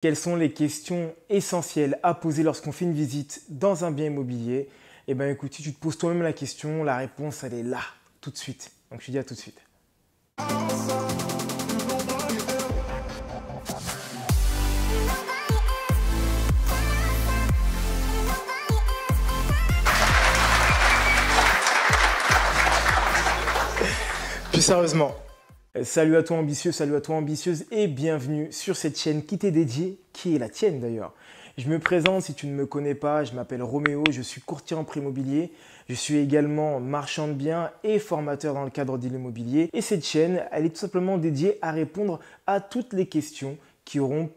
Quelles sont les questions essentielles à poser lorsqu'on fait une visite dans un bien immobilier? Eh bien écoute, si tu te poses toi-même la question, la réponse elle est là, tout de suite. Donc je te dis à tout de suite. Plus sérieusement, salut à toi ambitieux, salut à toi ambitieuse et bienvenue sur cette chaîne qui t'est dédiée, qui est la tienne d'ailleurs. Je me présente si tu ne me connais pas, je m'appelle Roméo, je suis courtier en prêt immobilier, je suis également marchand de biens et formateur dans le cadre de l'immobilier. Et cette chaîne, elle est tout simplement dédiée à répondre à toutes les questions qui auront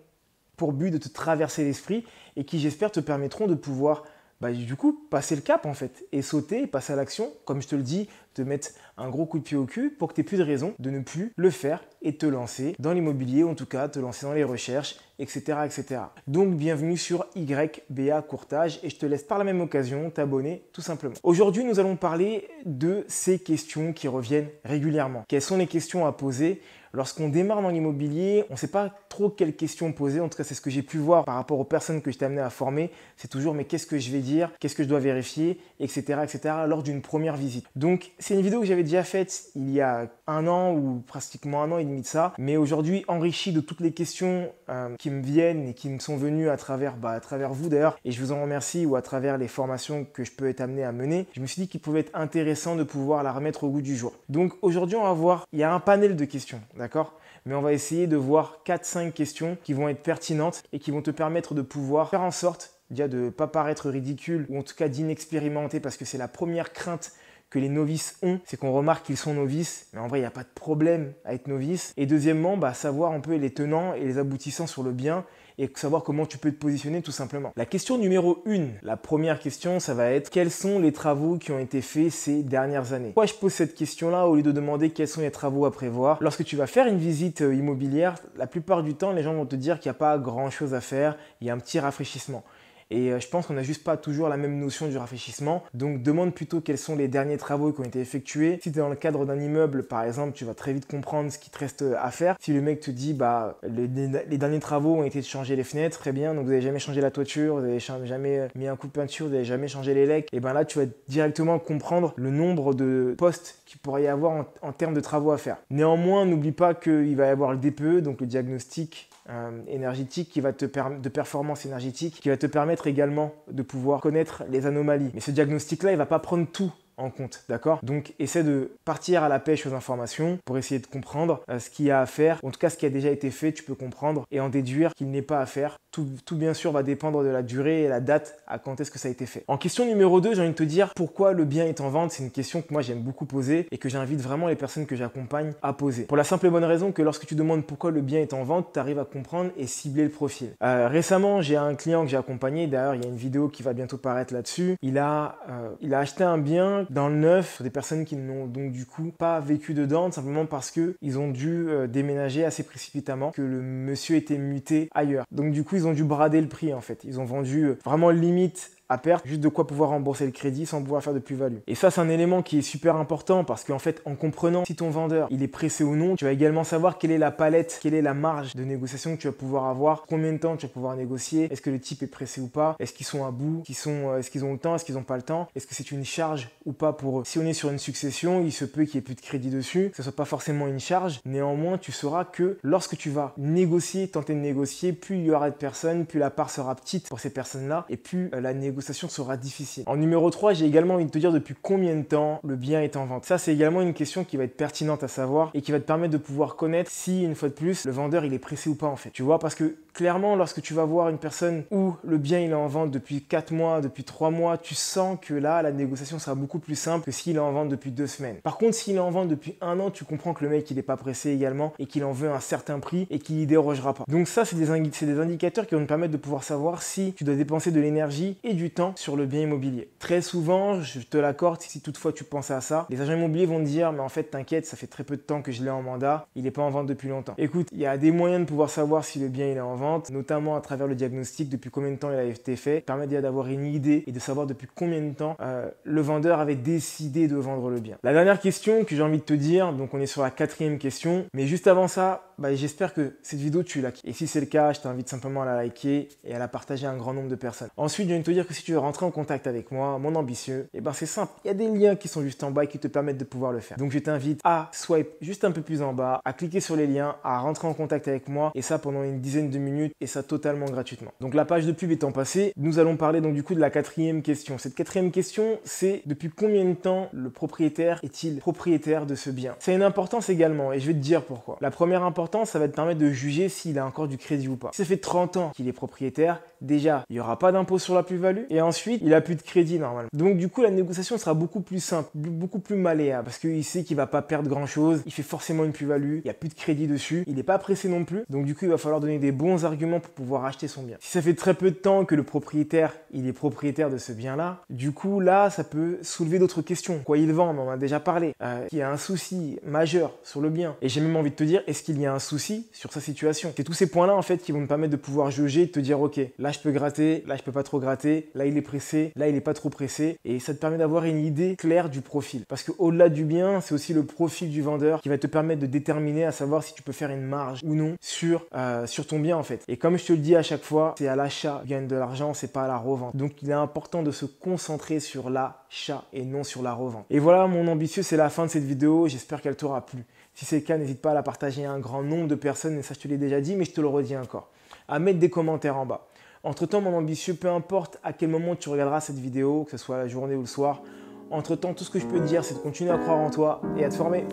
pour but de te traverser l'esprit et qui j'espère te permettront de pouvoir du coup passer le cap en fait et sauter, passer à l'action, comme je te le dis, te mettre un gros coup de pied au cul pour que tu n'aies plus de raison de ne plus le faire et te lancer dans l'immobilier, ou en tout cas te lancer dans les recherches, etc. etc. Donc bienvenue sur YBA Courtage et je te laisse par la même occasion t'abonner tout simplement. Aujourd'hui nous allons parler de ces questions qui reviennent régulièrement. Quelles sont les questions à poser lorsqu'on démarre dans l'immobilier? On ne sait pas trop quelles questions poser, en tout cas c'est ce que j'ai pu voir par rapport aux personnes que je t'ai amené à former. C'est toujours mais qu'est-ce que je vais dire, qu'est-ce que je dois vérifier, etc. etc. lors d'une première visite. Donc c'est une vidéo que j'avais déjà faite il y a un an ou pratiquement un an et demi de ça, mais aujourd'hui enrichie de toutes les questions qui me viennent et qui me sont venues à travers vous d'ailleurs, et je vous en remercie, ou à travers les formations que je peux être amené à mener. Je me suis dit qu'il pouvait être intéressant de pouvoir la remettre au goût du jour. Donc aujourd'hui on va voir, il y a un panel de questions, d'accord ? Mais on va essayer de voir 4-5 questions qui vont être pertinentes et qui vont te permettre de pouvoir faire en sorte déjà de ne pas paraître ridicule ou en tout cas d'inexpérimenté, parce que c'est la première crainte que les novices ont, c'est qu'on remarque qu'ils sont novices, mais en vrai il n'y a pas de problème à être novice. Et deuxièmement, savoir un peu les tenants et les aboutissants sur le bien et savoir comment tu peux te positionner tout simplement. La question numéro 1, la première question, ça va être quels sont les travaux qui ont été faits ces dernières années? Pourquoi je pose cette question-là au lieu de demander quels sont les travaux à prévoir? Lorsque tu vas faire une visite immobilière, la plupart du temps, les gens vont te dire qu'il n'y a pas grand-chose à faire, il y a un petit rafraîchissement. Et je pense qu'on n'a juste pas toujours la même notion du rafraîchissement. Donc demande plutôt quels sont les derniers travaux qui ont été effectués. Si tu es dans le cadre d'un immeuble par exemple, tu vas très vite comprendre ce qui te reste à faire. Si le mec te dit les derniers travaux ont été de changer les fenêtres, très bien, donc vous n'avez jamais changé la toiture, vous n'avez jamais mis un coup de peinture, vous n'avez jamais changé les lecs, et bien là tu vas directement comprendre le nombre de postes qu'il pourrait y avoir en termes de travaux à faire. Néanmoins, n'oublie pas qu'il va y avoir le DPE, donc le diagnostic énergétique de performance énergétique, qui va te permettre également de pouvoir connaître les anomalies. Mais ce diagnostic-là, il ne va pas prendre tout en compte, d'accord? Donc essaie de partir à la pêche aux informations pour essayer de comprendre ce qu'il y a à faire, en tout cas ce qui a déjà été fait, tu peux comprendre et en déduire qu'il n'est pas à faire. Tout bien sûr va dépendre de la durée et la date à quand est-ce que ça a été fait. En question numéro 2, j'ai envie de te dire pourquoi le bien est en vente. C'est une question que moi j'aime beaucoup poser et que j'invite vraiment les personnes que j'accompagne à poser. Pour la simple et bonne raison que lorsque tu demandes pourquoi le bien est en vente, tu arrives à comprendre et cibler le profil. Récemment, j'ai un client que j'ai accompagné, d'ailleurs il y a une vidéo qui va bientôt paraître là-dessus. Il a acheté un bien dans le neuf, des personnes qui n'ont donc du coup pas vécu dedans, simplement parce qu'ils ont dû déménager assez précipitamment, que le monsieur était muté ailleurs. Donc du coup, ils ont dû brader le prix en fait. Ils ont vendu vraiment limite à perte, juste de quoi pouvoir rembourser le crédit sans pouvoir faire de plus-value. Et ça, c'est un élément qui est super important parce qu'en fait, en comprenant si ton vendeur il est pressé ou non, tu vas également savoir quelle est la palette, quelle est la marge de négociation que tu vas pouvoir avoir, combien de temps tu vas pouvoir négocier, est-ce que le type est pressé ou pas, est-ce qu'ils sont à bout, est-ce qu'ils ont le temps, est-ce qu'ils n'ont pas le temps, est-ce que c'est une charge ou pas pour eux. Si on est sur une succession, il se peut qu'il n'y ait plus de crédit dessus, que ce soit pas forcément une charge. Néanmoins, tu sauras que lorsque tu vas négocier, tenter de négocier, plus il y aura de personnes, plus la part sera petite pour ces personnes-là et plus la négociation sera difficile. En numéro 3, j'ai également envie de te dire depuis combien de temps le bien est en vente. Ça, c'est également une question qui va être pertinente à savoir et qui va te permettre de pouvoir connaître si, une fois de plus, le vendeur il est pressé ou pas en fait. Tu vois, parce que clairement, lorsque tu vas voir une personne où le bien il est en vente depuis 4 mois, depuis 3 mois, tu sens que là, la négociation sera beaucoup plus simple que s'il est en vente depuis 2 semaines. Par contre, s'il est en vente depuis 1 an, tu comprends que le mec il n'est pas pressé également et qu'il en veut un certain prix et qu'il y dérogera pas. Donc ça, c'est des indicateurs qui vont te permettre de pouvoir savoir si tu dois dépenser de l'énergie et du du temps sur le bien immobilier. Très souvent, je te l'accorde, si toutefois tu penses à ça, les agents immobiliers vont te dire mais en fait t'inquiète, ça fait très peu de temps que je l'ai en mandat, il n'est pas en vente depuis longtemps. Écoute, il y a des moyens de pouvoir savoir si le bien il est en vente, notamment à travers le diagnostic, depuis combien de temps il a été fait, permet déjà d'avoir une idée et de savoir depuis combien de temps le vendeur avait décidé de vendre le bien. La dernière question que j'ai envie de te dire, donc on est sur la 4e question, mais juste avant ça, j'espère que cette vidéo tu l'as kiffée. Et si c'est le cas, je t'invite simplement à la liker et à la partager à un grand nombre de personnes. Ensuite, je viens de te dire que si tu veux rentrer en contact avec moi, mon ambitieux, c'est simple. Il y a des liens qui sont juste en bas et qui te permettent de pouvoir le faire. Donc je t'invite à swipe juste un peu plus en bas, à cliquer sur les liens, à rentrer en contact avec moi et ça pendant une dizaine de minutes et ça totalement gratuitement. Donc la page de pub étant passée, nous allons parler donc du coup de la 4e question. Cette 4e question, c'est depuis combien de temps le propriétaire est-il propriétaire de ce bien? C'est une importance également et je vais te dire pourquoi. La première importance, ça va te permettre de juger s'il a encore du crédit ou pas. Si ça fait 30 ans qu'il est propriétaire, déjà, il n'y aura pas d'impôt sur la plus-value et ensuite, il n'a plus de crédit normalement. Donc du coup, la négociation sera beaucoup plus simple, beaucoup plus malléable parce qu'il sait qu'il ne va pas perdre grand-chose, il fait forcément une plus-value, il n'y a plus de crédit dessus, il n'est pas pressé non plus. Donc du coup, il va falloir donner des bons arguments pour pouvoir acheter son bien. Si ça fait très peu de temps que le propriétaire, il est propriétaire de ce bien-là, du coup, là, ça peut soulever d'autres questions. Quoi il vend, on en a déjà parlé. Il y a un souci majeur sur le bien. Et j'ai même envie de te dire, est-ce qu'il y a un souci sur sa situation? C'est tous ces points-là, en fait, qui vont me permettre de pouvoir juger et de te dire, ok, là, je peux gratter, là, je peux pas trop gratter, là, il est pressé, là, il est pas trop pressé. Et ça te permet d'avoir une idée claire du profil. Parce qu'au-delà du bien, c'est aussi le profil du vendeur qui va te permettre de déterminer à savoir si tu peux faire une marge ou non sur ton bien, en fait. Et comme je te le dis à chaque fois, c'est à l'achat qu'il gagne de l'argent, c'est pas à la revente. Donc, il est important de se concentrer sur l'achat et non sur la revente. Et voilà, mon ambitieux, c'est la fin de cette vidéo. J'espère qu'elle t'aura plu. Si c'est le cas, n'hésite pas à la partager à un grand nombre de personnes. Et ça, je te l'ai déjà dit, mais je te le redis encore. À mettre des commentaires en bas. Entre-temps, mon ambitieux, peu importe à quel moment tu regarderas cette vidéo, que ce soit la journée ou le soir, entre-temps, tout ce que je peux te dire, c'est de continuer à croire en toi et à te former.